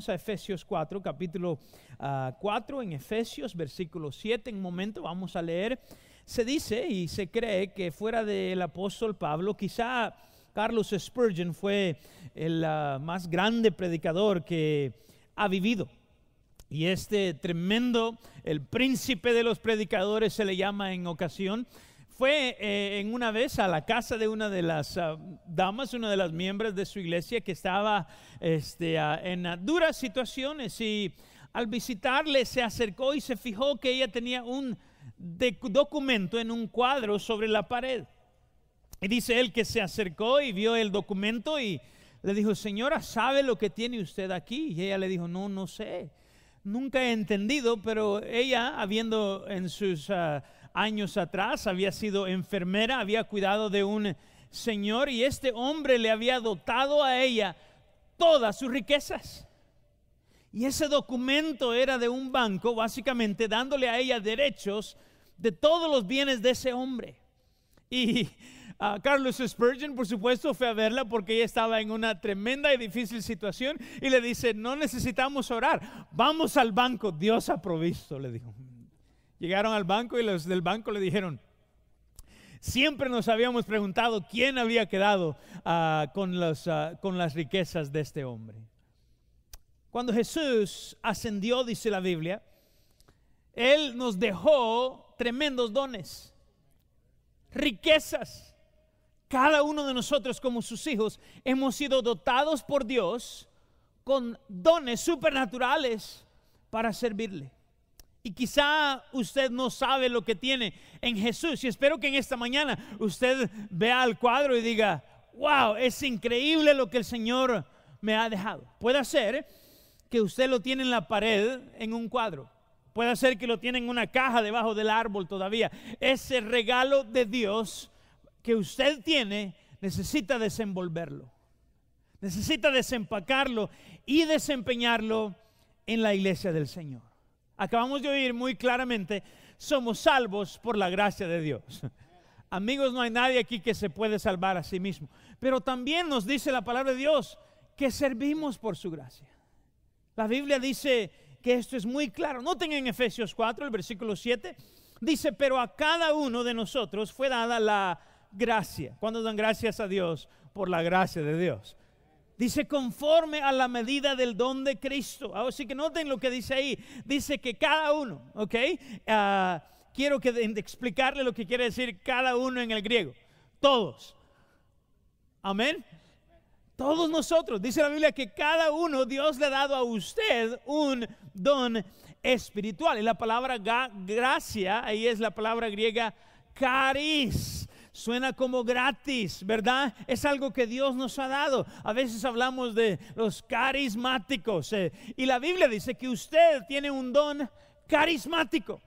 A Efesios 4, capítulo 4 en Efesios, versículo 7. En un momento vamos a leer. Se dice y se cree que fuera del apóstol Pablo, quizá Carlos Spurgeon fue el más grande predicador que ha vivido. Y este tremendo, el príncipe de los predicadores se le llama en ocasión, fue en una vez a la casa de una de las damas, una de las miembros de su iglesia que estaba en duras situaciones, y al visitarle se acercó y se fijó que ella tenía un documento en un cuadro sobre la pared. Y dice él que se acercó y vio el documento y le dijo: señora, ¿sabe lo que tiene usted aquí? Y ella le dijo: no sé, nunca he entendido. Pero ella, habiendo en sus años atrás, había sido enfermera, había cuidado de un señor, y este hombre le había dotado a ella todas sus riquezas. Y ese documento era de un banco, básicamente dándole a ella derechos de todos los bienes de ese hombre. Y Carlos Spurgeon, por supuesto, fue a verla porque ella estaba en una tremenda y difícil situación, y le dice: no necesitamos orar, vamos al banco, Dios ha provisto, le dijo. Llegaron al banco y los del banco le dijeron: siempre nos habíamos preguntado quién había quedado con las riquezas de este hombre. Cuando Jesús ascendió, dice la Biblia, Él nos dejó tremendos dones, riquezas. Cada uno de nosotros, como sus hijos, hemos sido dotados por Dios con dones supernaturales para servirle. Y quizá usted no sabe lo que tiene en Jesús, y espero que en esta mañana usted vea el cuadro y diga: wow, es increíble lo que el Señor me ha dejado. Puede ser que usted lo tiene en la pared en un cuadro, puede ser que lo tiene en una caja debajo del árbol todavía. Ese regalo de Dios que usted tiene, necesita desenvolverlo, necesita desempacarlo y desempeñarlo en la iglesia del Señor. Acabamos de oír muy claramente: somos salvos por la gracia de Dios. Amigos, no hay nadie aquí que se puede salvar a sí mismo, pero también nos dice la palabra de Dios que servimos por su gracia. La Biblia dice que esto es muy claro. Noten en Efesios 4, el versículo 7, dice: pero a cada uno de nosotros fue dada la gracia. ¿Cuándo dan gracias a Dios por la gracia de Dios? Dice: conforme a la medida del don de Cristo. Así que noten lo que dice ahí. Dice que cada uno, ¿ok? Quiero explicarle lo que quiere decir cada uno en el griego. Todos. Amén. Todos nosotros. Dice la Biblia que cada uno, Dios le ha dado a usted un don espiritual. Y la palabra gracia, ahí es la palabra griega charis. Suena como gratis, ¿verdad? Es algo que Dios nos ha dado. A veces hablamos de los carismáticos, y la Biblia dice que usted tiene un don carismático.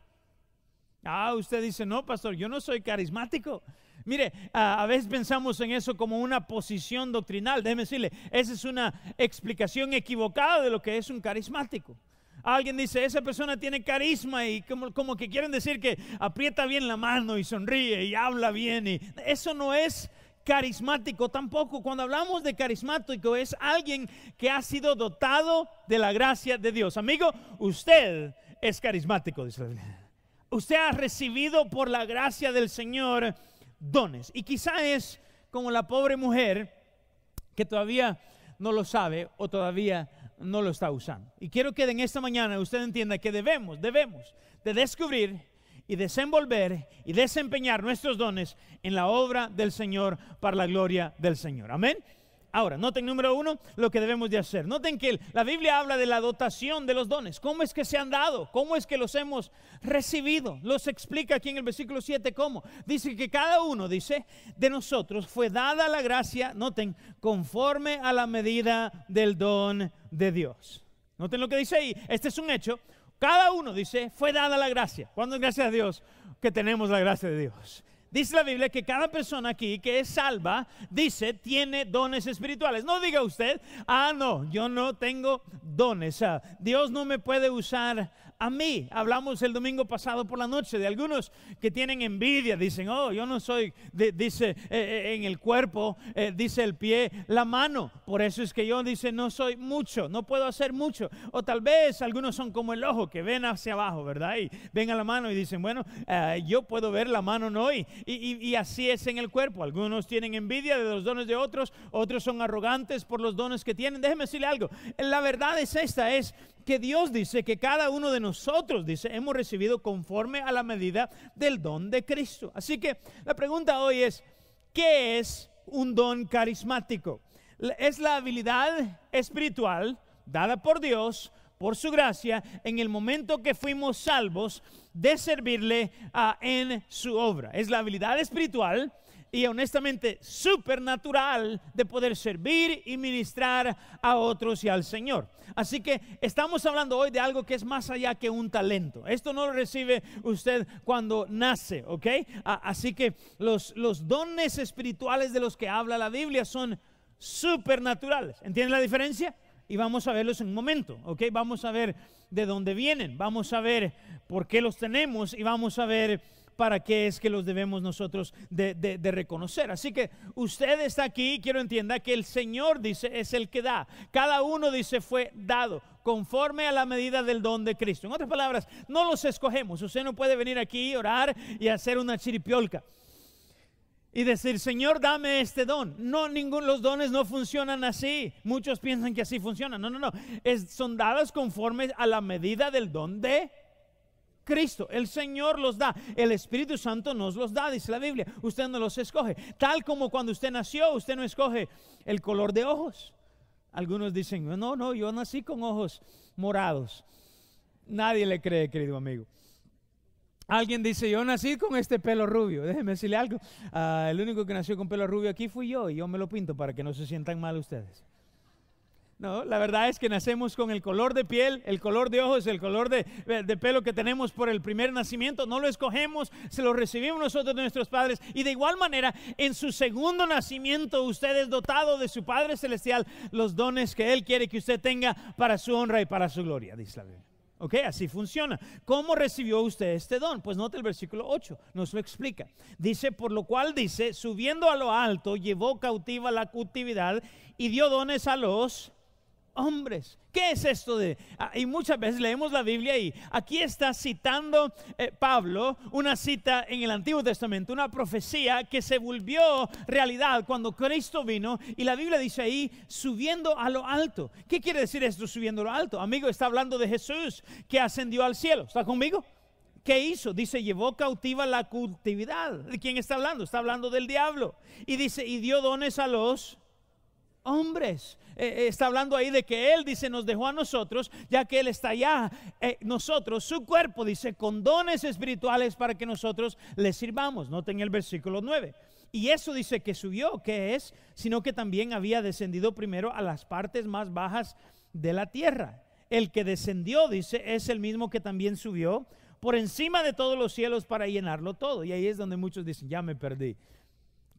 Usted dice: no, pastor, yo no soy carismático. Mire, a veces pensamos en eso como una posición doctrinal. Déjeme decirle, esa es una explicación equivocada de lo que es un carismático. Alguien dice: esa persona tiene carisma, y como que quieren decir que aprieta bien la mano y sonríe y habla bien, y eso no es carismático tampoco. Cuando hablamos de carismático, es alguien que ha sido dotado de la gracia de Dios. Amigo, usted es carismático, dice la Biblia. Usted ha recibido por la gracia del Señor dones, y quizá es como la pobre mujer que todavía no lo sabe o todavía no lo está usando. Y quiero que en esta mañana usted entienda que debemos de descubrir y desenvolver y desempeñar nuestros dones en la obra del Señor para la gloria del Señor. Amén. Ahora, noten número 1 lo que debemos de hacer. Noten que la Biblia habla de la dotación de los dones. ¿Cómo es que se han dado? ¿Cómo es que los hemos recibido? Los explica aquí en el versículo 7 cómo. Dice que cada uno, dice, de nosotros fue dada la gracia, noten, conforme a la medida del don de Dios. Noten lo que dice ahí. Este es un hecho. Cada uno, dice, fue dada la gracia. ¿Cuándo es gracias a Dios que tenemos la gracia de Dios? Dice la Biblia que cada persona aquí que es salva, dice, tiene dones espirituales. No diga usted, no, yo no tengo dones. Dios no me puede usar a mí. Hablamos el domingo pasado por la noche de algunos que tienen envidia. Dicen, yo no soy, dice, en el cuerpo, dice el pie, la mano. Por eso es que yo, dice, no soy mucho, no puedo hacer mucho. O tal vez algunos son como el ojo que ven hacia abajo, ¿verdad? Y ven a la mano y dicen, bueno, yo puedo ver, la mano no. Y así es en el cuerpo. Algunos tienen envidia de los dones de otros, otros son arrogantes por los dones que tienen. Déjeme decirle algo. La verdad es esta, es que Dios dice que cada uno de nosotros, dice, hemos recibido conforme a la medida del don de Cristo. Así que la pregunta hoy es, ¿qué es un don carismático? Es la habilidad espiritual dada por Dios, por su gracia, en el momento que fuimos salvos, de servirle en su obra. Es la habilidad espiritual y honestamente supernatural de poder servir y ministrar a otros y al Señor. Así que estamos hablando hoy de algo que es más allá que un talento. Esto no lo recibe usted cuando nace, ¿ok? Así que los dones espirituales de los que habla la Biblia son supernaturales. ¿Entienden la diferencia? Y vamos a verlos en un momento, ¿ok? Vamos a ver de dónde vienen, vamos a ver por qué los tenemos y vamos a ver para qué es que los debemos nosotros de reconocer. Así que usted está aquí, quiero entienda que el Señor, dice, es el que da. Cada uno, dice, fue dado conforme a la medida del don de Cristo. En otras palabras, no los escogemos. Usted no puede venir aquí, orar y hacer una chiripiolca y decir, Señor, dame este don. No, los dones no funcionan así. Muchos piensan que así funcionan. No. Son dados conforme a la medida del don de Cristo. El Señor los da. El Espíritu Santo nos los da, dice la Biblia. Usted no los escoge. Tal como cuando usted nació, usted no escoge el color de ojos. Algunos dicen, no, yo nací con ojos morados. Nadie le cree, querido amigo. Alguien dice, yo nací con este pelo rubio. Déjeme decirle algo. El único que nació con pelo rubio aquí fui yo, y yo me lo pinto para que no se sientan mal ustedes. No, la verdad es que nacemos con el color de piel, el color de ojos, el color de pelo que tenemos por el primer nacimiento. No lo escogemos, se lo recibimos nosotros de nuestros padres. Y de igual manera, en su segundo nacimiento, usted es dotado de su Padre Celestial los dones que Él quiere que usted tenga para su honra y para su gloria, dice la Biblia. Ok, así funciona. ¿Cómo recibió usted este don? Pues note el versículo 8, nos lo explica. Dice, por lo cual dice, subiendo a lo alto, llevó cautiva la cautividad y dio dones a los hombres. ¿Qué es esto de? Y muchas veces leemos la Biblia y aquí está citando Pablo una cita en el Antiguo Testamento, una profecía que se volvió realidad cuando Cristo vino, y la Biblia dice ahí, subiendo a lo alto. ¿Qué quiere decir esto, subiendo a lo alto? Amigo, está hablando de Jesús que ascendió al cielo. ¿Está conmigo? ¿Qué hizo? Dice, llevó cautiva la cautividad. ¿De quién está hablando? Está hablando del diablo. Y dice, y dio dones a los hombres. Está hablando ahí de que Él, dice, nos dejó a nosotros, ya que Él está allá, nosotros, su cuerpo, dice, con dones espirituales para que nosotros le sirvamos. Noten el versículo 9. Y eso dice que subió, ¿qué es? Sino que también había descendido primero a las partes más bajas de la tierra. El que descendió, dice, es el mismo que también subió por encima de todos los cielos para llenarlo todo. Y ahí es donde muchos dicen, ya me perdí.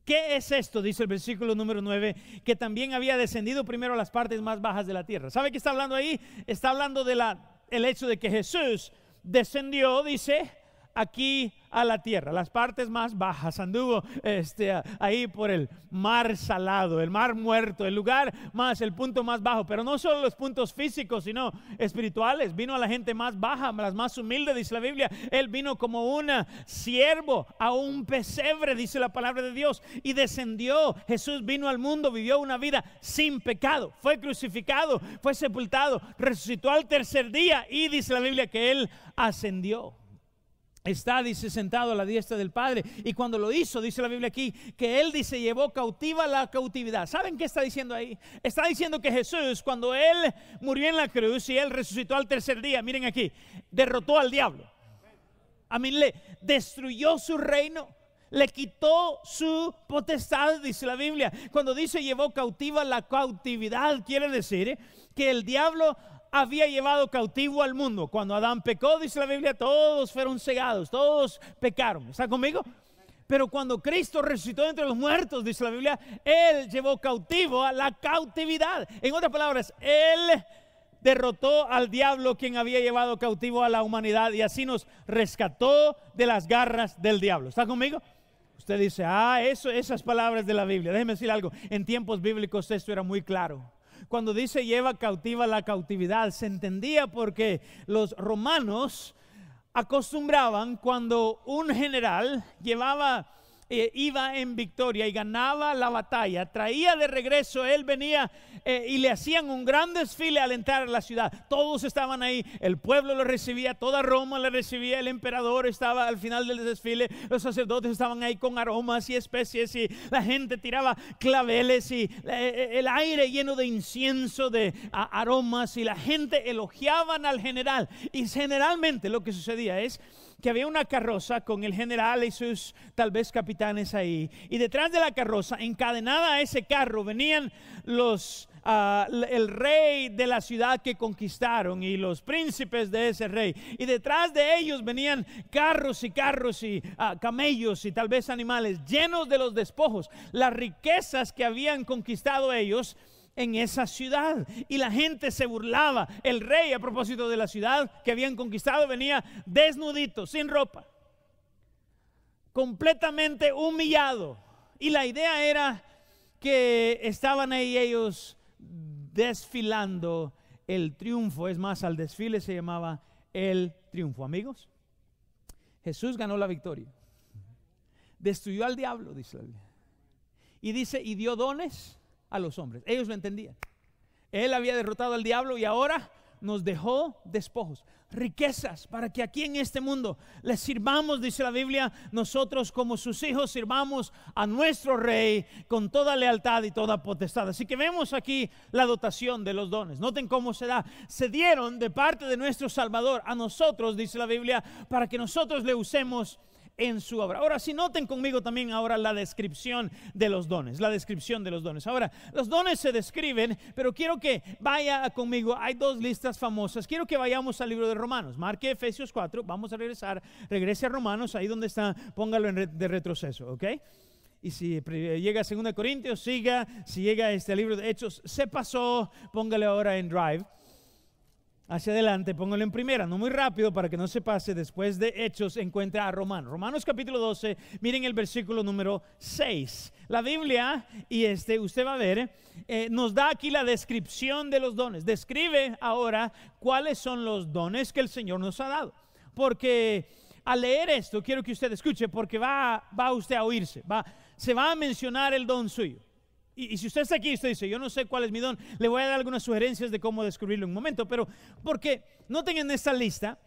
¿Qué es esto? Dice el versículo número 9, que también había descendido primero a las partes más bajas de la tierra. ¿Sabe qué está hablando ahí? Está hablando de el hecho de que Jesús descendió, dice, aquí a la tierra, las partes más bajas. Anduvo ahí por el mar salado, el mar muerto, el lugar más, el punto más bajo. Pero no solo los puntos físicos, sino espirituales. Vino a la gente más baja, las más humildes, dice la Biblia. Él vino como un siervo a un pesebre, dice la palabra de Dios, y descendió. Jesús vino al mundo, vivió una vida sin pecado, fue crucificado, fue sepultado, resucitó al tercer día, y dice la Biblia que Él ascendió. Está, dice, sentado a la diestra del Padre. Y cuando lo hizo, dice la Biblia aquí, que Él, dice, llevó cautiva la cautividad. ¿Saben qué está diciendo ahí? Está diciendo que Jesús, cuando Él murió en la cruz y Él resucitó al tercer día, miren aquí, derrotó al diablo. Le destruyó su reino, le quitó su potestad, dice la Biblia. Cuando dice llevó cautiva la cautividad, quiere decir que el diablo había llevado cautivo al mundo. Cuando Adán pecó, dice la Biblia, todos fueron cegados, todos pecaron. ¿Está conmigo? Pero cuando Cristo resucitó entre los muertos, dice la Biblia, Él llevó cautivo a la cautividad. En otras palabras, Él derrotó al diablo, quien había llevado cautivo a la humanidad, y así nos rescató de las garras del diablo. ¿Está conmigo? Usted dice, esas palabras de la Biblia. Déjeme decir algo, en tiempos bíblicos esto era muy claro. Cuando dice lleva cautiva la cautividad, se entendía porque los romanos acostumbraban, cuando un general iba en victoria y ganaba la batalla, traía de regreso, él venía y le hacían un gran desfile al entrar a la ciudad. Todos estaban ahí, el pueblo lo recibía, toda Roma le recibía, el emperador estaba al final del desfile, los sacerdotes estaban ahí con aromas y especies, y la gente tiraba claveles, y el aire lleno de incienso, de aromas, y la gente elogiaban al general. Y generalmente lo que sucedía es que había una carroza con el general y sus tal vez capitanes ahí, y detrás de la carroza, encadenada a ese carro, venían el rey de la ciudad que conquistaron y los príncipes de ese rey, y detrás de ellos venían carros y camellos y tal vez animales llenos de los despojos, las riquezas que habían conquistado ellos en esa ciudad. Y la gente se burlaba. El rey, a propósito de la ciudad que habían conquistado, venía desnudito, sin ropa, completamente humillado. Y la idea era que estaban ahí ellos desfilando el triunfo. Es más, al desfile se llamaba el triunfo. Amigos, Jesús ganó la victoria, destruyó al diablo, dice la Biblia, y dice, y dio dones a los hombres. Ellos lo entendían. Él había derrotado al diablo y ahora nos dejó despojos, riquezas, para que aquí en este mundo les sirvamos, dice la Biblia, nosotros como sus hijos sirvamos a nuestro rey con toda lealtad y toda potestad. Así que vemos aquí la dotación de los dones. Noten cómo se da. Se dieron de parte de nuestro Salvador a nosotros, dice la Biblia, para que nosotros le usemos en su obra. Ahora, si noten conmigo también ahora la descripción de los dones, Ahora, los dones se describen, pero quiero que vaya conmigo. Hay dos listas famosas. Quiero que vayamos al libro de Romanos. Marque Efesios 4. Vamos a regrese a Romanos, ahí donde está, póngalo de retroceso, ¿ok? Y si llega a 2 Corintios, siga. Si llega al libro de Hechos, se pasó, póngale ahora en Drive. Hacia adelante, póngalo en primera, no muy rápido para que no se pase. Después de Hechos encuentra a Romanos capítulo 12, miren el versículo número 6. La Biblia, y usted va a ver, nos da aquí la descripción de los dones. Describe ahora cuáles son los dones que el Señor nos ha dado. Porque al leer esto, quiero que usted escuche, porque va usted a oírse, se va a mencionar el don suyo. Y si usted está aquí y usted dice, yo no sé cuál es mi don, le voy a dar algunas sugerencias de cómo descubrirlo en un momento. Pero porque noten en esta lista,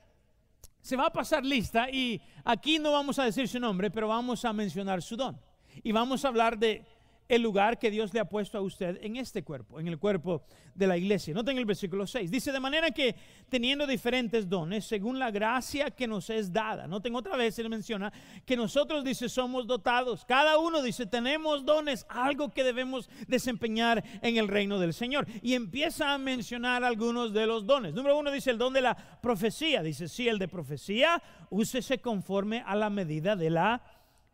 se va a pasar lista, y aquí no vamos a decir su nombre, pero vamos a mencionar su don. Y vamos a hablar de el lugar que Dios le ha puesto a usted en este cuerpo, en el cuerpo de la iglesia. Noten el versículo 6. Dice, de manera que teniendo diferentes dones, según la gracia que nos es dada. Noten otra vez, él menciona que nosotros, dice, somos dotados. Cada uno, dice, tenemos dones, algo que debemos desempeñar en el reino del Señor. Y empieza a mencionar algunos de los dones. Número 1 dice el don de la profecía. Dice, sí, el de profecía, úsese conforme a la medida de la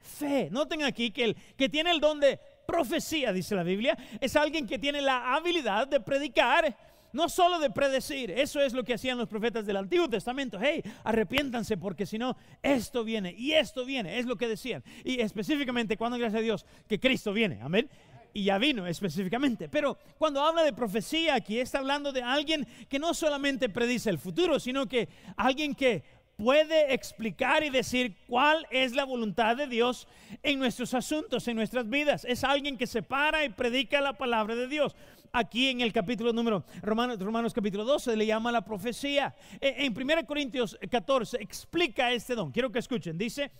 fe. Noten aquí que el que tiene el don de profecía, dice la Biblia, es alguien que tiene la habilidad de predicar, no solo de predecir. Eso es lo que hacían los profetas del Antiguo Testamento. Hey, arrepiéntanse porque si no, esto viene y esto viene, es lo que decían. Y específicamente cuando, gracias a Dios, que Cristo viene, amén. Y ya vino específicamente. Pero cuando habla de profecía aquí, está hablando de alguien que no solamente predice el futuro, sino que alguien que puede explicar y decir cuál es la voluntad de Dios en nuestros asuntos, en nuestras vidas. Es alguien que se para y predica la palabra de Dios. Aquí en el capítulo número Romanos capítulo 12 le llama la profecía. En 1 Corintios 14 explica este don. Quiero que escuchen. Dice,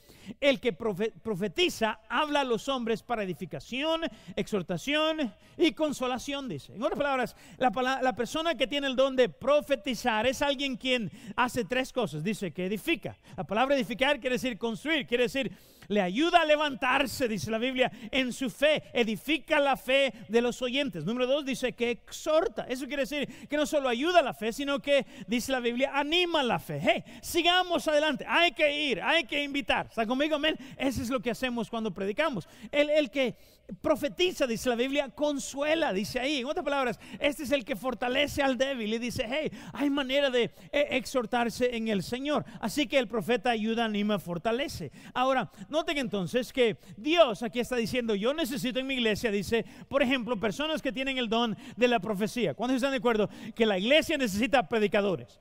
el que profetiza habla a los hombres para edificación, exhortación y consolación, dice. En otras palabras, la persona que tiene el don de profetizar es alguien quien hace tres cosas. Dice que edifica. La palabra edificar quiere decir construir, quiere decir le ayuda a levantarse, dice la Biblia, en su fe, edifica la fe de los oyentes. Número 2, dice que exhorta. Eso quiere decir que no solo ayuda a la fe, sino que, dice la Biblia, anima la fe. Hey, sigamos adelante, hay que ir, hay que invitar. ¿Está conmigo? Amén. Eso es lo que hacemos cuando predicamos. El que profetiza, dice la Biblia, consuela, dice ahí. En otras palabras, este es el que fortalece al débil y dice, hey, hay manera de exhortarse en el Señor. Así que el profeta ayuda, anima, fortalece. Ahora, noten entonces que Dios aquí está diciendo, yo necesito en mi iglesia, dice, por ejemplo, personas que tienen el don de la profecía. ¿Cuántos están de acuerdo que la iglesia necesita predicadores?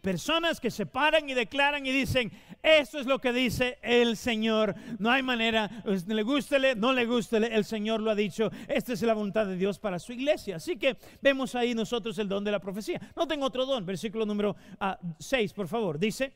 Personas que se paran y declaran y dicen, esto es lo que dice el Señor. No hay manera, le gústele, no le gústele, el Señor lo ha dicho. Esta es la voluntad de Dios para su iglesia. Así que vemos ahí nosotros el don de la profecía. No tengo otro don. Versículo número 6, por favor. Dice,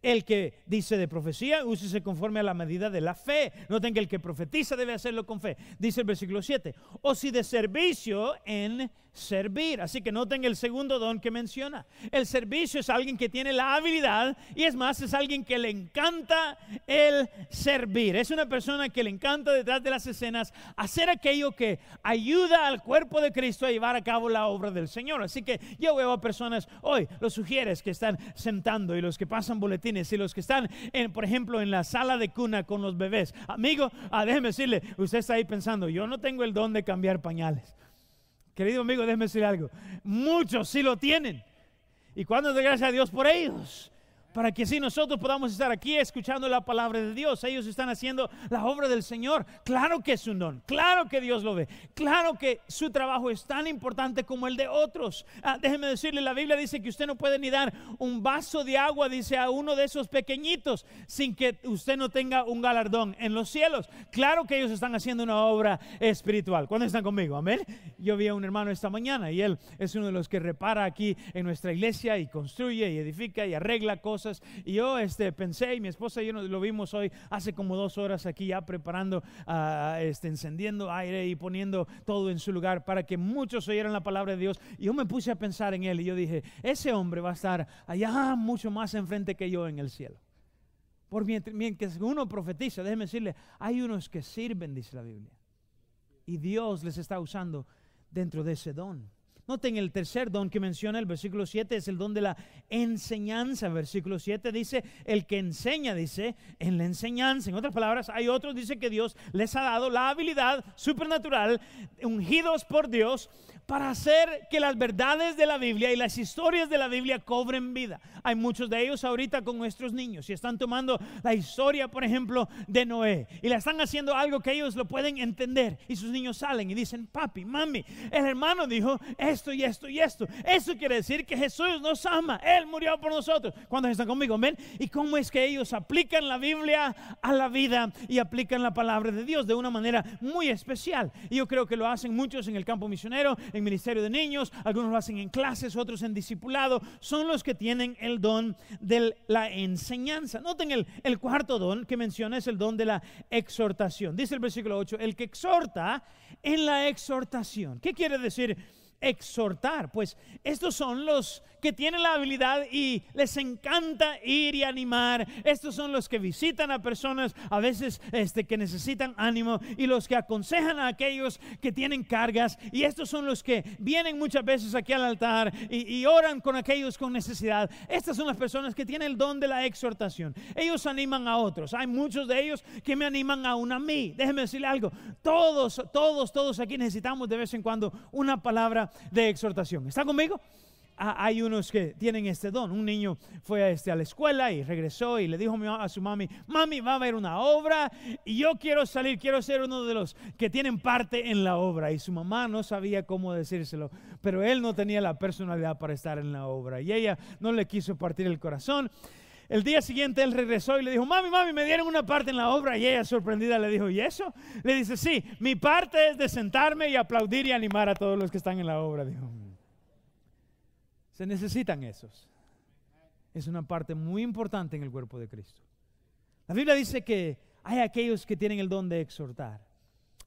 el que dice de profecía, úsese conforme a la medida de la fe. Noten que el que profetiza debe hacerlo con fe. Dice el versículo 7, o si de servicio, en servir. Así que noten el segundo don que menciona. El servicio es alguien que tiene la habilidad, y es más, es alguien que le encanta el servir. Es una persona que le encanta detrás de las escenas hacer aquello que ayuda al cuerpo de Cristo a llevar a cabo la obra del Señor. Así que yo veo a personas hoy, los sugieres que están sentando y los que pasan boletines y los que están, por ejemplo, en la sala de cuna con los bebés. Amigo, déjeme decirle, usted está ahí pensando, yo no tengo el don de cambiar pañales. Querido amigo, déjeme decir algo. Muchos sí lo tienen. Y cuando de gracias a Dios por ellos, para que así nosotros podamos estar aquí escuchando la palabra de Dios. Ellos están haciendo la obra del Señor. Claro que es un don, claro que Dios lo ve, claro que su trabajo es tan importante como el de otros. Déjeme decirle, la Biblia dice que usted no puede ni dar un vaso de agua, dice, a uno de esos pequeñitos sin que usted no tenga un galardón en los cielos. Claro que ellos están haciendo una obra espiritual. ¿Cuándo están conmigo? Amén. Yo vi a un hermano esta mañana y él es uno de los que repara aquí en nuestra iglesia y construye y edifica y arregla cosas. Y yo pensé, y mi esposa y yo lo vimos hoy hace como 2 horas aquí ya preparando, encendiendo aire y poniendo todo en su lugar para que muchos oyeran la palabra de Dios. Y yo me puse a pensar en él y yo dije, ese hombre va a estar allá mucho más enfrente que yo en el cielo. Por mientras uno profetiza, déjeme decirle, hay unos que sirven, dice la Biblia, y Dios les está usando dentro de ese don. Noten el tercer don que menciona el versículo 7, es el don de la enseñanza. Versículo 7 dice, el que enseña, dice, en la enseñanza. En otras palabras, hay otros, dice, que Dios les ha dado la habilidad supernatural, ungidos por Dios, para hacer que las verdades de la Biblia y las historias de la Biblia cobren vida. Hay muchos de ellos ahorita con nuestros niños y están tomando la historia, por ejemplo, de Noé, y la están haciendo algo que ellos lo pueden entender, y sus niños salen y dicen, papi, mami, el hermano dijo esto y esto y esto. Eso quiere decir que Jesús nos ama, Él murió por nosotros. ¿Cuántos están conmigo? ¿Ven? Y cómo es que ellos aplican la Biblia a la vida y aplican la palabra de Dios de una manera muy especial. Y yo creo que lo hacen muchos en el campo misionero, en ministerio de niños, algunos lo hacen en clases, otros en discipulado. Son los que tienen el don de la enseñanza. Noten el cuarto don que menciona, es el don de la exhortación. Dice el versículo 8, el que exhorta en la exhortación. ¿Qué quiere decir exhortar? Pues estos son los que tienen la habilidad y les encanta ir y animar. Estos son los que visitan a personas a veces que necesitan ánimo, y los que aconsejan a aquellos que tienen cargas, y estos son los que vienen muchas veces aquí al altar y oran con aquellos con necesidad. Estas son las personas que tienen el don de la exhortación. Ellos animan a otros. Hay muchos de ellos que me animan aún a mí. Déjeme decirle algo, todos aquí necesitamos de vez en cuando una palabra de exhortación. ¿Está conmigo? Hay unos que tienen este don. Un niño fue a la escuela y regresó y le dijo a su mami, va a haber una obra y yo quiero salir, quiero ser uno de los que tienen parte en la obra. Y su mamá no sabía cómo decírselo, pero él no tenía la personalidad para estar en la obra y ella no le quiso partir el corazón. El día siguiente él regresó y le dijo, mami, me dieron una parte en la obra. Y ella, sorprendida, le dijo, ¿y eso? Le dice, sí, mi parte es de sentarme y aplaudir y animar a todos los que están en la obra. Dijo, se necesitan esos. Es una parte muy importante en el cuerpo de Cristo. La Biblia dice que hay aquellos que tienen el don de exhortar.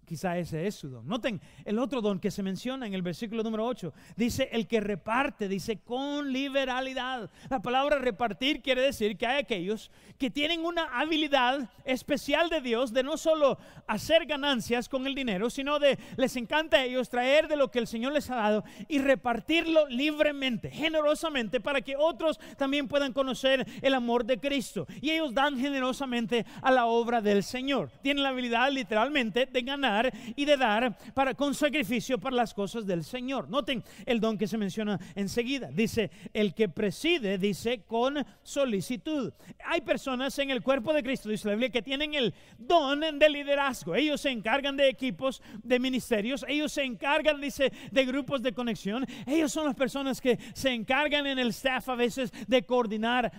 Quizá ese es su don. Noten el otro don que se menciona en el versículo número 8. Dice el que reparte, dice con liberalidad. La palabra repartir quiere decir que hay aquellos que tienen una habilidad especial de Dios de no solo hacer ganancias con el dinero, sino les encanta a ellos traer de lo que el Señor les ha dado y repartirlo libremente, generosamente, para que otros también puedan conocer el amor de Cristo. Y ellos dan generosamente a la obra del Señor. Tienen la habilidad literalmente de ganar y de dar con sacrificio para las cosas del Señor. Noten el don que se menciona enseguida. Dice el que preside, dice con solicitud. Hay personas en el cuerpo de Cristo, dice la Biblia, que tienen el don de liderazgo. Ellos se encargan de equipos, de ministerios. Ellos se encargan, dice, de grupos de conexión. Ellos son las personas que se encargan en el staff a veces de coordinar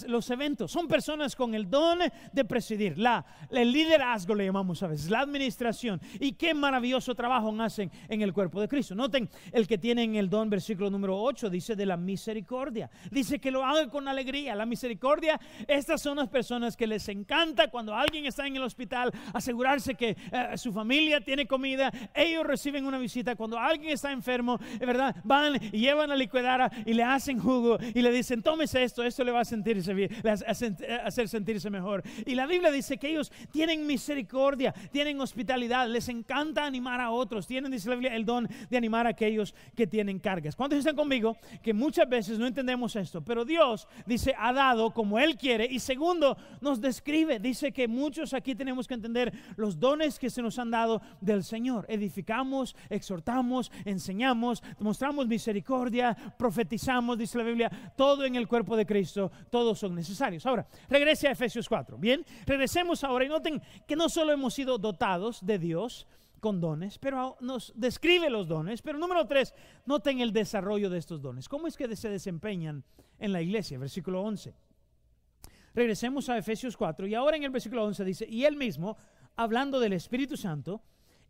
los eventos. Son personas con el don de presidir, el liderazgo le llamamos a veces, la administración. Y qué maravilloso trabajo hacen en el cuerpo de Cristo. Noten el que tienen el don, versículo número 8, dice de la misericordia. Dice que lo haga con alegría. La misericordia, estas son las personas que les encanta cuando alguien está en el hospital, asegurarse que su familia tiene comida. Ellos reciben una visita. Cuando alguien está enfermo, ¿verdad? Van y llevan a licuadora y le hacen jugo y le dicen, tómese esto le va a sentirse bien, hacer sentirse mejor. Y la Biblia dice que ellos tienen misericordia, tienen hospitalidad, les encanta animar a otros, tienen, dice la Biblia, el don de animar a aquellos que tienen cargas. ¿Cuántos están conmigo? Que muchas veces no entendemos esto, pero Dios, dice, ha dado como Él quiere. Y segundo, nos describe, dice que muchos aquí tenemos que entender los dones que se nos han dado del Señor. Edificamos, exhortamos, enseñamos, mostramos misericordia, profetizamos, dice la Biblia, todo en el cuerpo de Cristo, todos son necesarios. Ahora, regrese a Efesios 4, ¿bien? Regresemos ahora y noten que no solo hemos sido dotados de Dios con dones, pero nos describe los dones. Pero número 3, noten el desarrollo de estos dones. ¿Cómo es que se desempeñan en la iglesia? Versículo 11. Regresemos a Efesios 4 y ahora en el versículo 11 dice, y Él mismo, hablando del Espíritu Santo,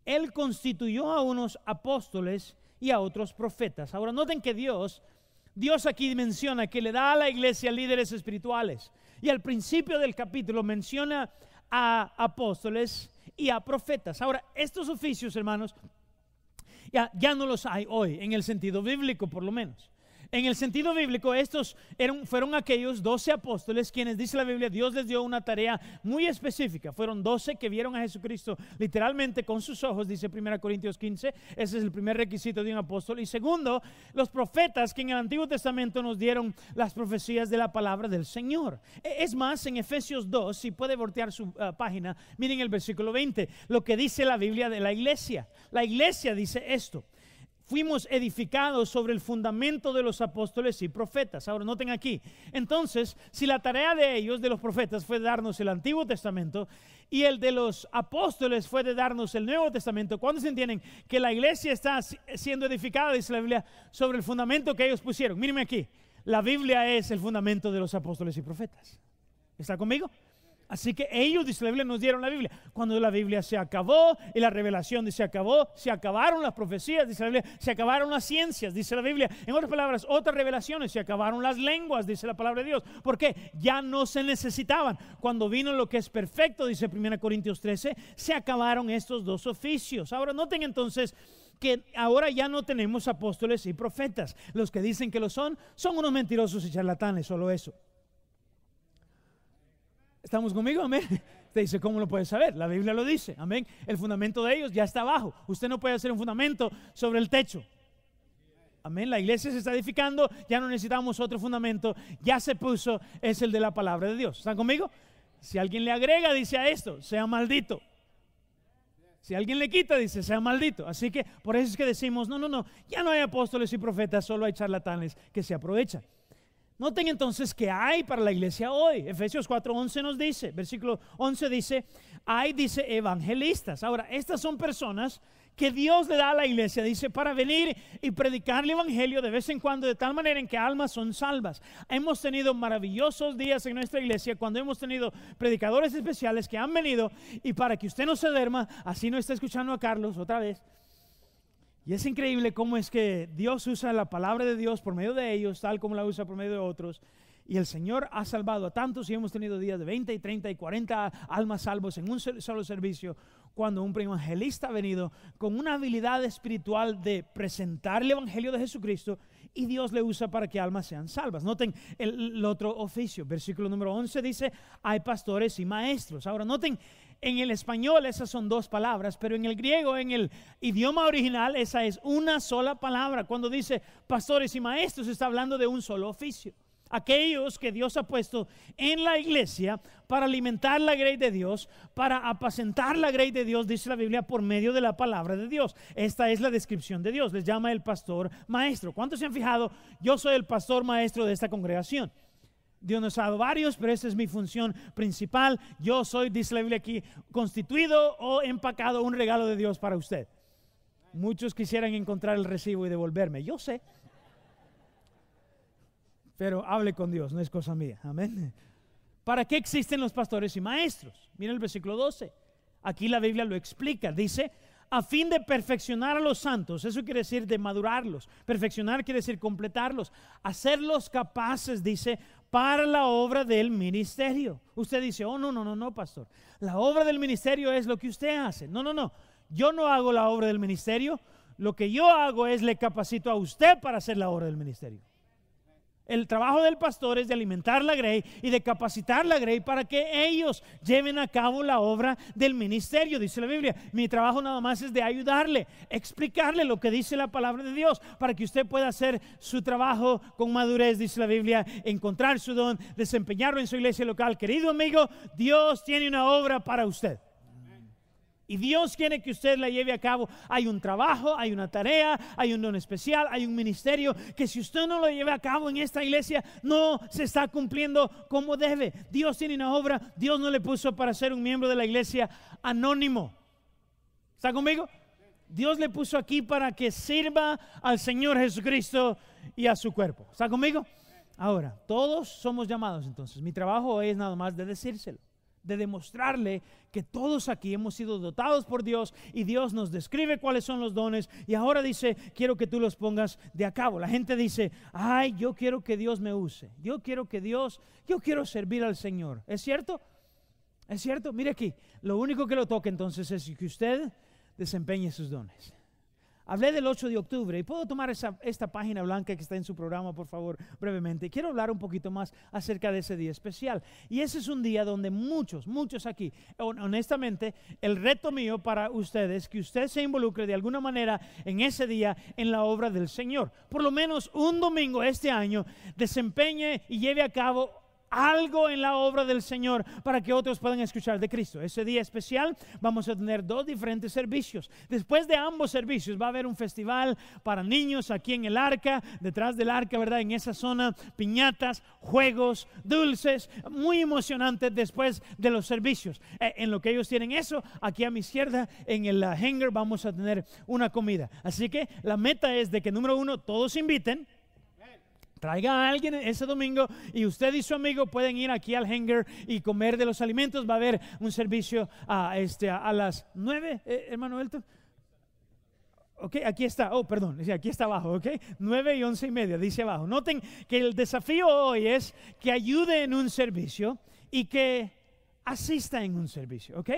Él constituyó a unos apóstoles y a otros profetas. Ahora noten que Dios aquí menciona que le da a la iglesia líderes espirituales. Y al principio del capítulo menciona a apóstoles y a profetas. Ahora, estos oficios, hermanos, ya no los hay hoy, en el sentido bíblico por lo menos. En el sentido bíblico, estos fueron aquellos 12 apóstoles quienes, dice la Biblia, Dios les dio una tarea muy específica. Fueron 12 que vieron a Jesucristo literalmente con sus ojos, dice 1 Corintios 15. Ese es el primer requisito de un apóstol. Y segundo, los profetas que en el Antiguo Testamento nos dieron las profecías de la palabra del Señor. Es más, en Efesios 2, si puede voltear su página, miren el versículo 20, lo que dice la Biblia de la iglesia. La iglesia dice esto: fuimos edificados sobre el fundamento de los apóstoles y profetas. Ahora noten aquí, entonces, si la tarea de ellos, de los profetas, fue darnos el Antiguo Testamento y el de los apóstoles fue de darnos el Nuevo Testamento, ¿cuántos entienden que la iglesia está siendo edificada, dice la Biblia, sobre el fundamento que ellos pusieron? Mírenme aquí, la Biblia es el fundamento de los apóstoles y profetas. ¿Está conmigo? Así que ellos, dice la Biblia, nos dieron la Biblia. Cuando la Biblia se acabó y la revelación se acabó, se acabaron las profecías, dice la Biblia, se acabaron las ciencias, dice la Biblia. En otras palabras, otras revelaciones, se acabaron las lenguas, dice la palabra de Dios. ¿Por qué? Ya no se necesitaban. Cuando vino lo que es perfecto, dice 1 Corintios 13, se acabaron estos dos oficios. Ahora noten entonces que ahora ya no tenemos apóstoles y profetas. Los que dicen que lo son unos mentirosos y charlatanes, solo eso. ¿Estamos conmigo? Amén. Usted dice, ¿cómo lo puede saber? La Biblia lo dice. Amén. El fundamento de ellos ya está abajo. Usted no puede hacer un fundamento sobre el techo. Amén. La iglesia se está edificando. Ya no necesitamos otro fundamento. Ya se puso. Es el de la palabra de Dios. ¿Están conmigo? Si alguien le agrega, dice a esto, sea maldito. Si alguien le quita, dice, sea maldito. Así que por eso es que decimos, no. Ya no hay apóstoles y profetas. Solo hay charlatanes que se aprovechan. Noten entonces que hay para la iglesia hoy. Efesios 4:11 nos dice, versículo 11 dice, dice evangelistas. Ahora, estas son personas que Dios le da a la iglesia, dice, para venir y predicar el evangelio de vez en cuando, de tal manera en que almas son salvas. Hemos tenido maravillosos días en nuestra iglesia cuando hemos tenido predicadores especiales que han venido, y para que usted no se duerma, así no está escuchando a Carlos otra vez. Y es increíble cómo es que Dios usa la palabra de Dios por medio de ellos, tal como la usa por medio de otros. Y el Señor ha salvado a tantos y hemos tenido días de 20 y 30 y 40 almas salvos en un solo servicio, cuando un evangelista ha venido con una habilidad espiritual de presentar el evangelio de Jesucristo y Dios le usa para que almas sean salvas. Noten el otro oficio, versículo número 11 dice, hay pastores y maestros. Ahora noten, en el español esas son dos palabras, pero en el griego, en el idioma original, esa es una sola palabra. Cuando dice pastores y maestros, está hablando de un solo oficio. Aquellos que Dios ha puesto en la iglesia para alimentar la grey de Dios, para apacentar la grey de Dios, dice la Biblia, por medio de la palabra de Dios. Esta es la descripción de Dios, les llama el pastor maestro. ¿Cuántos se han fijado? Yo soy el pastor maestro de esta congregación. Dios nos ha dado varios, pero esta es mi función principal. Yo soy, dice la Biblia aquí, constituido o empacado un regalo de Dios para usted. Muchos quisieran encontrar el recibo y devolverme, yo sé. Pero hable con Dios, no es cosa mía. Amén. ¿Para qué existen los pastores y maestros? Miren el versículo 12. Aquí la Biblia lo explica. Dice, a fin de perfeccionar a los santos. Eso quiere decir de madurarlos. Perfeccionar quiere decir completarlos. Hacerlos capaces, dice, para la obra del ministerio. Usted dice, oh, no, pastor. La obra del ministerio es lo que usted hace. No. Yo no hago la obra del ministerio. Lo que yo hago es le capacito a usted para hacer la obra del ministerio. El trabajo del pastor es de alimentar la grey y de capacitar la grey para que ellos lleven a cabo la obra del ministerio, dice la Biblia. Mi trabajo nada más es de ayudarle, explicarle lo que dice la palabra de Dios, para que usted pueda hacer su trabajo con madurez, dice la Biblia, encontrar su don, desempeñarlo en su iglesia local. Querido amigo, Dios tiene una obra para usted. Y Dios quiere que usted la lleve a cabo. Hay un trabajo, hay una tarea, hay un don especial, hay un ministerio que si usted no lo lleva a cabo en esta iglesia, no se está cumpliendo como debe. Dios tiene una obra. Dios no le puso para ser un miembro de la iglesia anónimo. ¿Está conmigo? Dios le puso aquí para que sirva al Señor Jesucristo y a su cuerpo. ¿Está conmigo? Ahora, todos somos llamados entonces. Mi trabajo es nada más de decírselo, de demostrarle que todos aquí hemos sido dotados por Dios y Dios nos describe cuáles son los dones y ahora dice, quiero que tú los pongas de a cabo. La gente dice, ay, yo quiero que Dios me use, yo quiero servir al Señor. ¿Es cierto? ¿Es cierto? Mire aquí, lo único que lo toca entonces es que usted desempeñe sus dones. Hablé del 8 de octubre y puedo tomar esta página blanca que está en su programa, por favor, brevemente. Quiero hablar un poquito más acerca de ese día especial. Y ese es un día donde muchos aquí, honestamente, el reto mío para ustedes, que usted se involucre de alguna manera en ese día en la obra del Señor. Por lo menos un domingo este año desempeñe y lleve a cabo algo en la obra del Señor para que otros puedan escuchar de Cristo. Ese día especial vamos a tener dos diferentes servicios. Después de ambos servicios va a haber un festival para niños aquí en el arca, detrás del arca, ¿verdad? En esa zona, piñatas, juegos, dulces, muy emocionante después de los servicios. En lo que ellos tienen eso, aquí a mi izquierda en el hangar vamos a tener una comida. Así que la meta es de que, número uno, todos inviten. Traiga a alguien ese domingo y usted y su amigo pueden ir aquí al hangar y comer de los alimentos. Va a haber un servicio a las 9, hermano Elton. Ok, aquí está, perdón, aquí está abajo, ok, 9 y 11 y media, dice abajo. Noten que el desafío hoy es que ayude en un servicio y que asista en un servicio, ¿ok?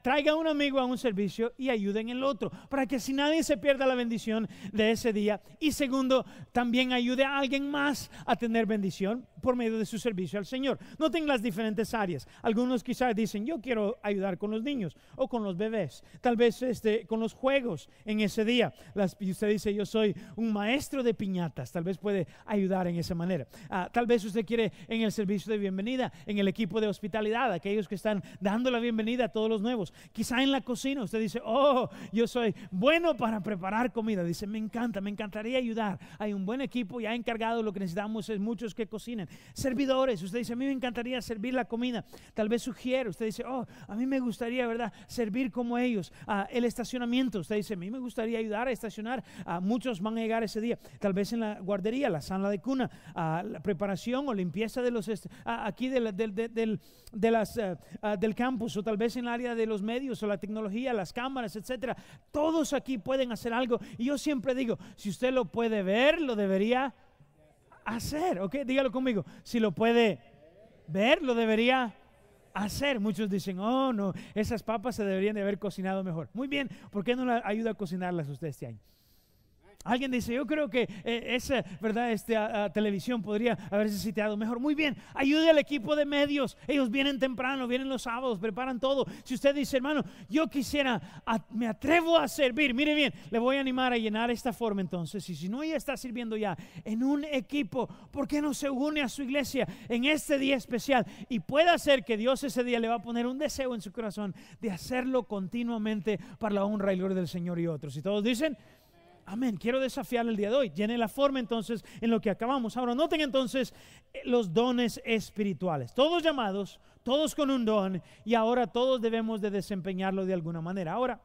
Traiga a un amigo a un servicio y ayude en el otro, para que si nadie se pierda la bendición de ese día. Y segundo, también ayude a alguien más a tener bendición por medio de su servicio al Señor. Noten las diferentes áreas. Algunos quizás dicen, yo quiero ayudar con los niños o con los bebés, tal vez con los juegos en ese día. Y usted dice, yo soy un maestro de piñatas, tal vez puede ayudar en esa manera. Tal vez usted quiere en el servicio de bienvenida, en el equipo de hospitalidad, aquellos que están dando la bienvenida a todos los nuevos. Quizá en la cocina usted dice, yo soy bueno para preparar comida. Dice, me encantaría ayudar. Hay un buen equipo ya encargado, lo que necesitamos es muchos que cocinen. Servidores, usted dice, a mí me encantaría servir la comida. Tal vez sugiere, usted dice, a mí me gustaría, ¿verdad?, servir como ellos. El estacionamiento, usted dice, a mí me gustaría ayudar a estacionar. Muchos van a llegar ese día. Tal vez en la guardería, la sala de cuna, la preparación o limpieza de los aquí del campus, o tal vez en el área de los medios o la tecnología, las cámaras, etcétera. Todos aquí pueden hacer algo. Y yo siempre digo, si usted lo puede ver, lo debería hacer. ¿Ok? Dígalo conmigo. Si lo puede ver, lo debería hacer. Muchos dicen, oh no, esas papas se deberían de haber cocinado mejor. Muy bien, ¿por qué no la ayuda a cocinarlas usted este año? Alguien dice, yo creo que esa, ¿verdad? Televisión podría haberse sitiado mejor. Muy bien, ayude al equipo de medios. Ellos vienen temprano, vienen los sábados, preparan todo. Si usted dice, hermano, yo quisiera, me atrevo a servir. Mire bien, le voy a animar a llenar esta forma entonces. Y si no ya está sirviendo ya en un equipo, ¿por qué no se une a su iglesia en este día especial? Y puede ser que Dios ese día le va a poner un deseo en su corazón de hacerlo continuamente para la honra y gloria del Señor y otros. Y todos dicen, amén. Quiero desafiarle el día de hoy. Llene la forma entonces en lo que acabamos. Ahora noten entonces los dones espirituales. Todos llamados, todos con un don, y ahora todos debemos de desempeñarlo de alguna manera. Ahora,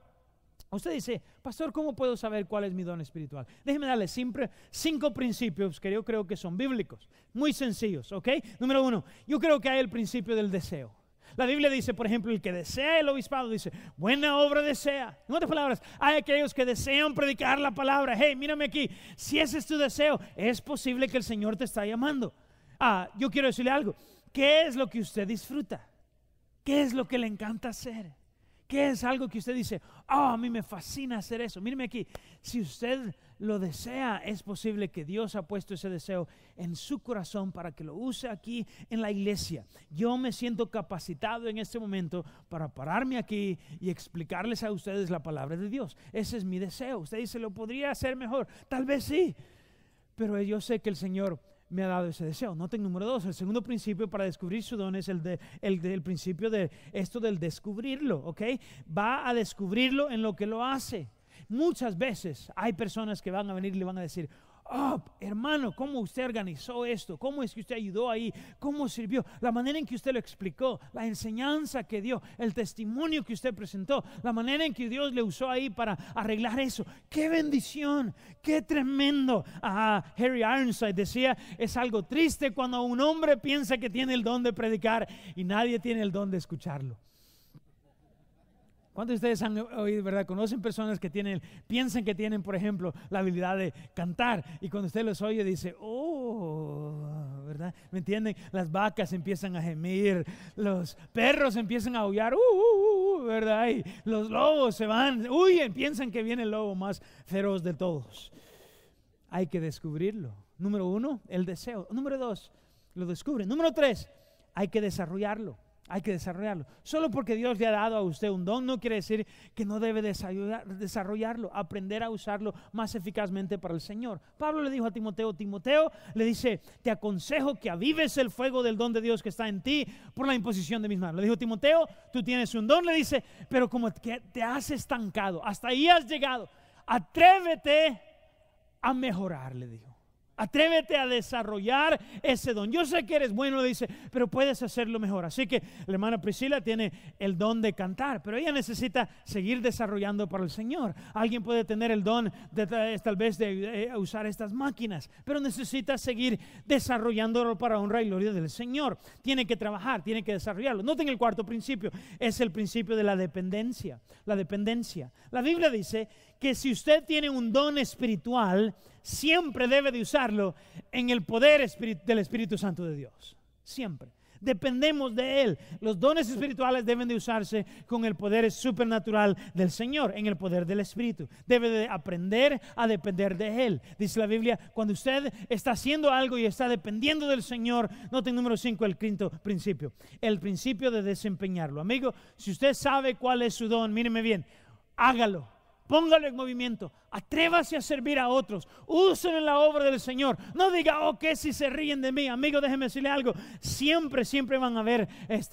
usted dice, pastor, ¿cómo puedo saber cuál es mi don espiritual? Déjeme darle siempre 5 principios que yo creo que son bíblicos. Muy sencillos, ¿ok? Número 1, yo creo que hay el principio del deseo. La Biblia dice, por ejemplo, el que desea el obispado, dice, buena obra desea. En otras palabras, hay aquellos que desean predicar la palabra. Hey, mírame aquí, si ese es tu deseo, es posible que el Señor te está llamando. Yo quiero decirle algo. ¿Qué es lo que usted disfruta? ¿Qué es lo que le encanta hacer? ¿Qué es algo que usted dice, a mí me fascina hacer eso? Míreme aquí, si usted lo desea, es posible que Dios ha puesto ese deseo en su corazón para que lo use aquí en la iglesia. Yo me siento capacitado en este momento para pararme aquí y explicarles a ustedes la palabra de Dios. Ese es mi deseo. Usted dice, ¿lo podría hacer mejor? Tal vez sí, pero yo sé que el Señor me ha dado ese deseo. Noten número 2, el segundo principio para descubrir su don es el principio de esto del descubrirlo, ¿ok? Va a descubrirlo en lo que lo hace. Muchas veces hay personas que van a venir y le van a decir, hermano, ¿cómo usted organizó esto? ¿Cómo es que usted ayudó ahí? ¿Cómo sirvió? La manera en que usted lo explicó, la enseñanza que dio, el testimonio que usted presentó, la manera en que Dios le usó ahí para arreglar eso. ¡Qué bendición! ¡Qué tremendo! Harry Ironside decía, es algo triste cuando un hombre piensa que tiene el don de predicar y nadie tiene el don de escucharlo. ¿Cuántos de ustedes han oído, verdad? Conocen personas que piensan que tienen, por ejemplo, la habilidad de cantar, y cuando usted los oye dice, ¿verdad? ¿Me entienden? Las vacas empiezan a gemir, los perros empiezan a aullar, ¿verdad? Y los lobos se van, huyen, piensan que viene el lobo más feroz de todos. Hay que descubrirlo. Número 1, el deseo. Número 2, lo descubre. Número 3, hay que desarrollarlo. Hay que desarrollarlo. Solo porque Dios le ha dado a usted un don no quiere decir que no debe desarrollarlo, aprender a usarlo más eficazmente para el Señor. Pablo le dijo a Timoteo, le dice, te aconsejo que avives el fuego del don de Dios que está en ti por la imposición de mis manos. Le dijo, Timoteo, tú tienes un don, le dice, pero como que te has estancado, hasta ahí has llegado, atrévete a mejorar, le dijo. Atrévete a desarrollar ese don. Yo sé que eres bueno, dice, pero puedes hacerlo mejor. Así que la hermana Priscila tiene el don de cantar, pero ella necesita seguir desarrollando para el Señor. Alguien puede tener el don de tal vez de usar estas máquinas, pero necesita seguir desarrollándolo para honra y gloria del Señor. Tiene que trabajar, tiene que desarrollarlo. Noten el cuarto principio, es el principio de la dependencia. La dependencia. La Biblia dice que si usted tiene un don espiritual, siempre debe de usarlo en el poder del Espíritu Santo de Dios. Siempre. Dependemos de Él. Los dones espirituales deben de usarse con el poder supernatural del Señor, en el poder del Espíritu. Debe de aprender a depender de Él. Dice la Biblia, cuando usted está haciendo algo y está dependiendo del Señor, noten número 5, el quinto principio. El principio de desempeñarlo. Amigo, si usted sabe cuál es su don, míreme bien, hágalo. Póngalo en movimiento, atrévase a servir a otros, úsenlo en la obra del Señor. No diga, que si se ríen de mí. Amigo, déjeme decirle algo, siempre van a haber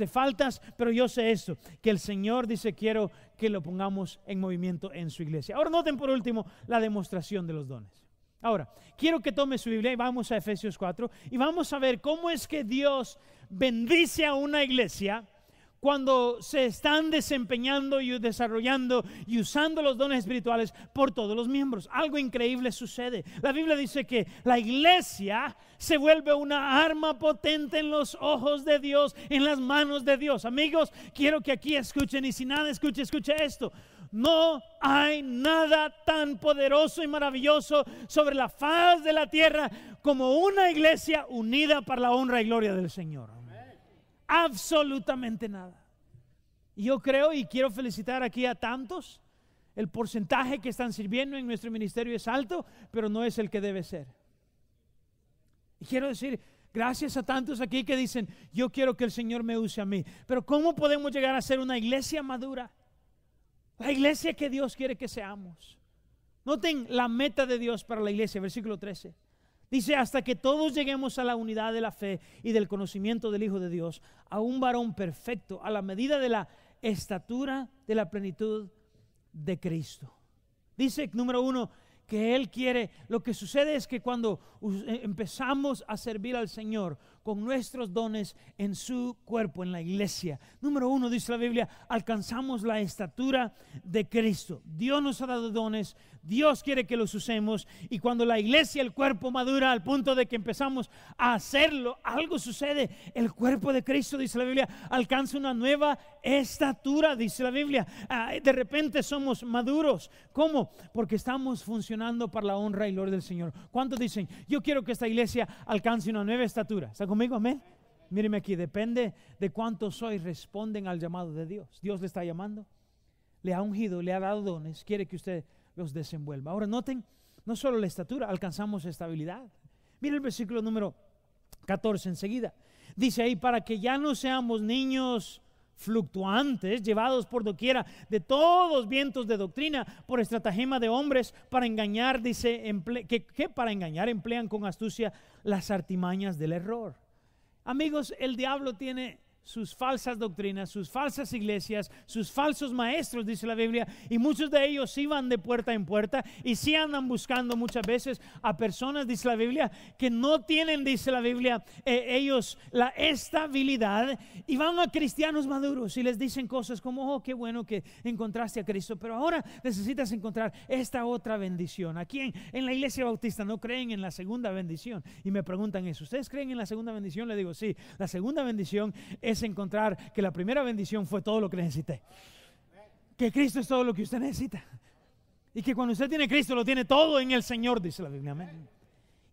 faltas, pero yo sé esto, que el Señor dice, quiero que lo pongamos en movimiento en su iglesia. Ahora noten por último la demostración de los dones. Ahora, quiero que tome su Biblia y vamos a Efesios 4 y vamos a ver cómo es que Dios bendice a una iglesia cuando se están desempeñando y desarrollando y usando los dones espirituales por todos los miembros. Algo increíble sucede. La Biblia dice que la iglesia se vuelve una arma potente en los ojos de Dios, en las manos de Dios. Amigos, quiero que aquí escuchen, y si nada escuche esto. No hay nada tan poderoso y maravilloso sobre la faz de la tierra como una iglesia unida para la honra y gloria del Señor. Absolutamente nada. Y yo creo y quiero felicitar aquí a tantos. El porcentaje que están sirviendo en nuestro ministerio es alto, pero no es el que debe ser. Y quiero decir, gracias a tantos aquí que dicen, yo quiero que el Señor me use a mí. Pero ¿cómo podemos llegar a ser una iglesia madura? La iglesia que Dios quiere que seamos. Noten la meta de Dios para la iglesia, versículo 13. Dice, hasta que todos lleguemos a la unidad de la fe y del conocimiento del Hijo de Dios, a un varón perfecto, a la medida de la estatura de la plenitud de Cristo. Dice, número 1, que Él quiere. Lo que sucede es que cuando empezamos a servir al Señor con nuestros dones en su cuerpo, en la iglesia, número 1, dice la Biblia, alcanzamos la estatura de Cristo. Dios nos ha dado dones, Dios quiere que los usemos, y cuando la iglesia, el cuerpo madura al punto de que empezamos a hacerlo, algo sucede. El cuerpo de Cristo, dice la Biblia, alcanza una nueva estatura, dice la Biblia. De repente somos maduros. ¿Cómo? Porque estamos funcionando para la honra y gloria del Señor. ¿Cuántos dicen, yo quiero que esta iglesia alcance una nueva estatura? ¿Está conmigo? Amén. Míreme aquí, depende de cuántos hoy responden al llamado de Dios. Dios le está llamando, le ha ungido, le ha dado dones, quiere que usted los desenvuelva. Ahora noten, no solo la estatura, alcanzamos estabilidad. Mira el versículo número 14 enseguida. Dice ahí, para que ya no seamos niños fluctuantes, llevados por doquiera de todos vientos de doctrina, por estratagema de hombres, para engañar, dice, que para engañar emplean con astucia las artimañas del error. Amigos, el diablo tiene sus falsas doctrinas, sus falsas iglesias, sus falsos maestros, dice la Biblia, y muchos de ellos sí van de puerta en puerta y sí andan buscando muchas veces a personas, dice la Biblia, que no tienen, dice la Biblia, ellos la estabilidad, y van a cristianos maduros y les dicen cosas como, oh, qué bueno que encontraste a Cristo, pero ahora necesitas encontrar esta otra bendición. Aquí en la iglesia bautista no creen en la segunda bendición, y me preguntan eso, ¿ustedes creen en la segunda bendición? Le digo, sí, la segunda bendición es encontrar que la primera bendición fue todo lo que necesité, que Cristo es todo lo que usted necesita, y que cuando usted tiene Cristo lo tiene todo en el Señor, dice la Biblia. Amén.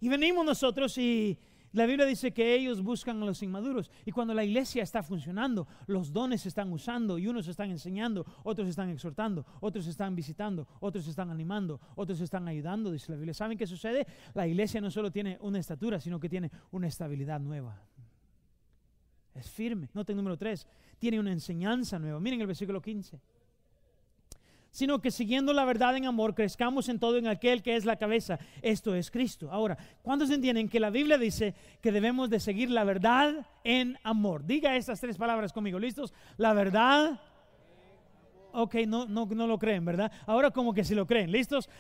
Y venimos nosotros y la Biblia dice que ellos buscan a los inmaduros, y cuando la iglesia está funcionando, los dones se están usando, y unos están enseñando, otros están exhortando, otros están visitando, otros están animando, otros están ayudando, dice la Biblia. ¿Saben qué sucede? La iglesia no solo tiene una estatura, sino que tiene una estabilidad nueva. Es firme. Noten número 3, tiene una enseñanza nueva. Miren el versículo 15. Sino que siguiendo la verdad en amor, crezcamos en todo en aquel que es la cabeza, esto es Cristo. Ahora, ¿cuántos entienden que la Biblia dice que debemos de seguir la verdad en amor? Diga estas 3 palabras conmigo, ¿listos? La verdad. Ok, no lo creen, ¿verdad? Ahora como que sí lo creen, ¿listos?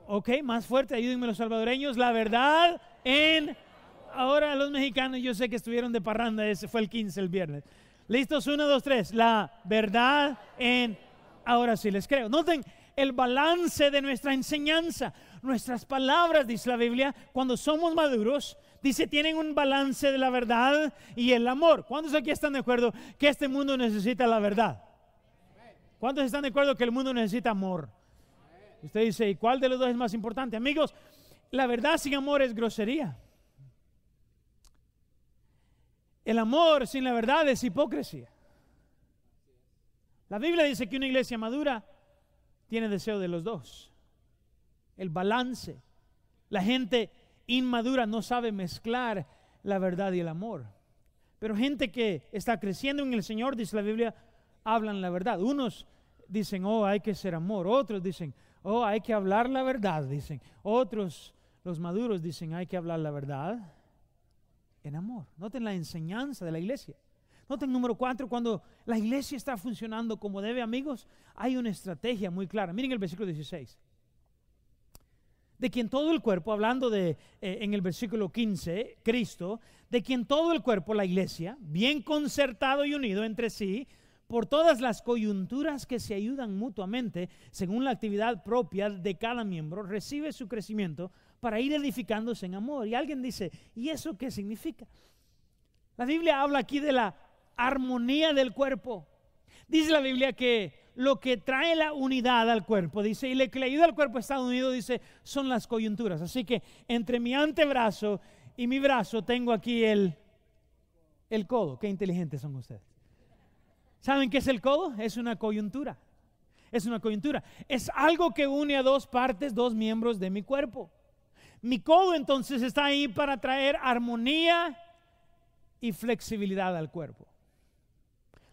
Ok, más fuerte, ayúdenme los salvadoreños. La verdad en. Ahora los mexicanos, yo sé que estuvieron de parranda, ese fue el 15 el viernes. ¿Listos? 1, 2, 3. La verdad en. Ahora sí les creo. Noten el balance de nuestra enseñanza. Nuestras palabras, dice la Biblia, cuando somos maduros, dice, tienen un balance de la verdad y el amor. ¿Cuántos aquí están de acuerdo que este mundo necesita la verdad? ¿Cuántos están de acuerdo que el mundo necesita amor? Usted dice, ¿y cuál de los dos es más importante? Amigos, la verdad sin amor es grosería. El amor sin la verdad es hipocresía. La Biblia dice que una iglesia madura tiene deseo de los dos. El balance. La gente inmadura no sabe mezclar la verdad y el amor. Pero gente que está creciendo en el Señor, dice la Biblia, hablan la verdad. Unos dicen, oh, hay que ser amor. Otros dicen, oh, hay que hablar la verdad, dicen. Otros, los maduros, dicen, hay que hablar la verdad en amor. Noten la enseñanza de la iglesia. Noten número 4, cuando la iglesia está funcionando como debe, amigos, hay una estrategia muy clara. Miren el versículo 16. De quien todo el cuerpo, hablando de en el versículo 15, Cristo, de quien todo el cuerpo, la iglesia, bien concertado y unido entre sí, por todas las coyunturas que se ayudan mutuamente, según la actividad propia de cada miembro, recibe su crecimiento para ir edificándose en amor. Y alguien dice, ¿y eso qué significa? La Biblia habla aquí de la armonía del cuerpo. Dice la Biblia que lo que trae la unidad al cuerpo, dice, y lo que le ayuda al cuerpo a estar unido, dice, son las coyunturas. Así que entre mi antebrazo y mi brazo tengo aquí el codo. Qué inteligentes son ustedes. ¿Saben qué es el codo? Es una coyuntura. Es una coyuntura. Es algo que une a dos partes, dos miembros de mi cuerpo. Mi codo entonces está ahí para traer armonía y flexibilidad al cuerpo.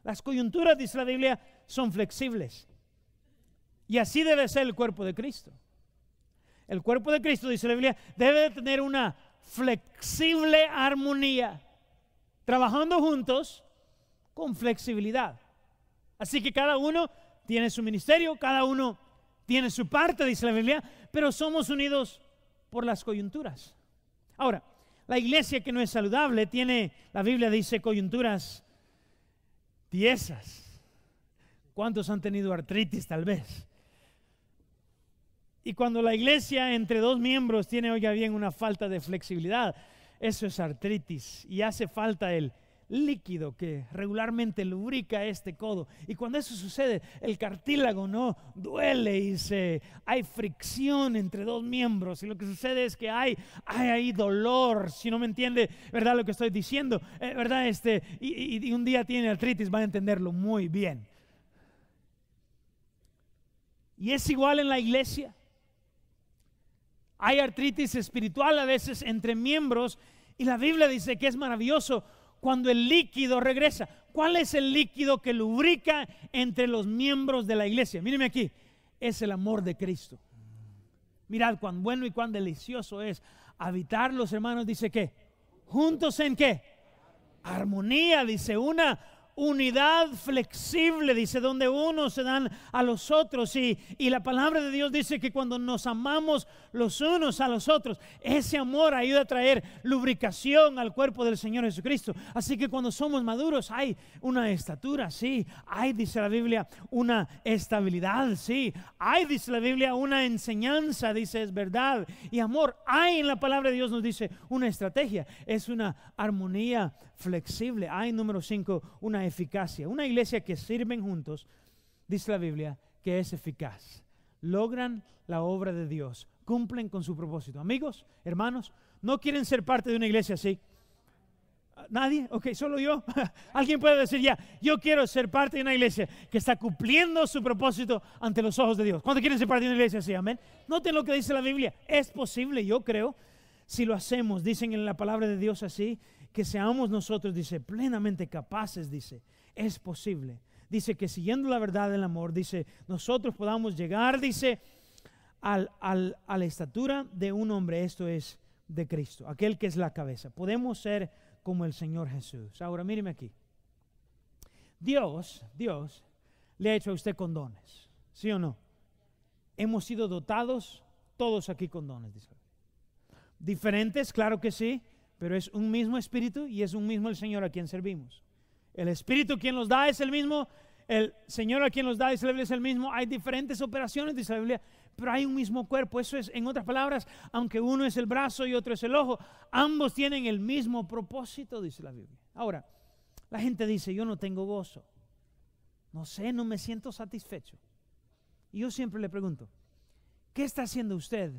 Las coyunturas, dice la Biblia, son flexibles. Y así debe ser el cuerpo de Cristo. El cuerpo de Cristo, dice la Biblia, debe de tener una flexible armonía, trabajando juntos con flexibilidad. Así que cada uno tiene su ministerio, cada uno tiene su parte, dice la Biblia, pero somos unidos por las coyunturas. Ahora, la iglesia que no es saludable tiene, la Biblia dice, coyunturas tiesas. ¿Cuántos han tenido artritis tal vez? Y cuando la iglesia entre dos miembros tiene, oiga bien, una falta de flexibilidad, eso es artritis y hace falta el líquido que regularmente lubrica este codo. Y cuando eso sucede, el cartílago no duele y hay fricción entre dos miembros. Y lo que sucede es que hay ahí dolor. Si no me entiende, ¿verdad? Lo que estoy diciendo, ¿verdad? Y un día tiene artritis, va a entenderlo muy bien. Y es igual en la iglesia. Hay artritis espiritual a veces entre miembros y la Biblia dice que es maravilloso cuando el líquido regresa. ¿Cuál es el líquido que lubrica entre los miembros de la iglesia? Míreme aquí, es el amor de Cristo. Mirad cuán bueno y cuán delicioso es habitar los hermanos, dice que juntos en qué? Armonía, dice, una unidad flexible, dice, donde unos se dan a los otros y la palabra de Dios dice que cuando nos amamos los unos a los otros, ese amor ayuda a traer lubricación al cuerpo del Señor Jesucristo. Así que cuando somos maduros hay una estatura, sí, hay, dice la Biblia, una estabilidad, sí, hay, dice la Biblia, una enseñanza, dice, es verdad y amor. Hay en la palabra de Dios, nos dice, una estrategia, es una armonía flexible. Hay, número 5, una eficacia. Una iglesia que sirven juntos, dice la Biblia, que es eficaz. Logran la obra de Dios, cumplen con su propósito. Amigos, hermanos, ¿no quieren ser parte de una iglesia así? ¿Nadie? Ok, solo yo. Alguien puede decir ya, yo quiero ser parte de una iglesia que está cumpliendo su propósito ante los ojos de Dios. ¿Cuántos quieren ser parte de una iglesia así? Amén. Noten lo que dice la Biblia. Es posible, yo creo, si lo hacemos, dicen en la palabra de Dios así, que seamos nosotros, dice, plenamente capaces, dice, es posible. Dice que siguiendo la verdad del amor, dice, nosotros podamos llegar, dice, a la estatura de un hombre, esto es, de Cristo, aquel que es la cabeza. Podemos ser como el Señor Jesús. Ahora, míreme aquí. Dios le ha hecho a usted con dones, ¿sí o no? Hemos sido dotados todos aquí con dones, dice. Diferentes, claro que sí, pero es un mismo Espíritu y es un mismo el Señor a quien servimos. El Espíritu quien los da es el mismo, el Señor a quien los da, dice la Biblia, es el mismo. Hay diferentes operaciones, dice la Biblia, pero hay un mismo cuerpo. Eso es, en otras palabras, aunque uno es el brazo y otro es el ojo, ambos tienen el mismo propósito, dice la Biblia. Ahora, la gente dice, yo no tengo gozo. No sé, no me siento satisfecho. Y yo siempre le pregunto, ¿qué está haciendo usted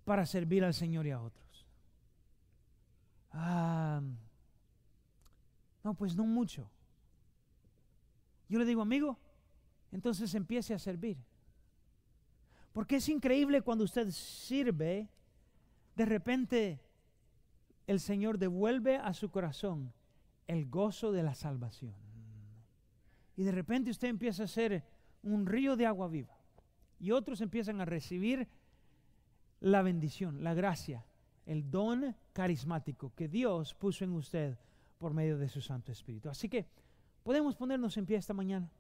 para servir al Señor y a otros? No, pues no mucho. Yo le digo, amigo, entonces empiece a servir. Porque es increíble cuando usted sirve, de repente el Señor devuelve a su corazón el gozo de la salvación. Y de repente usted empieza a ser un río de agua viva. Y otros empiezan a recibir la bendición, la gracia, el don carismático que Dios puso en usted por medio de su Santo Espíritu. Así que podemos ponernos en pie esta mañana.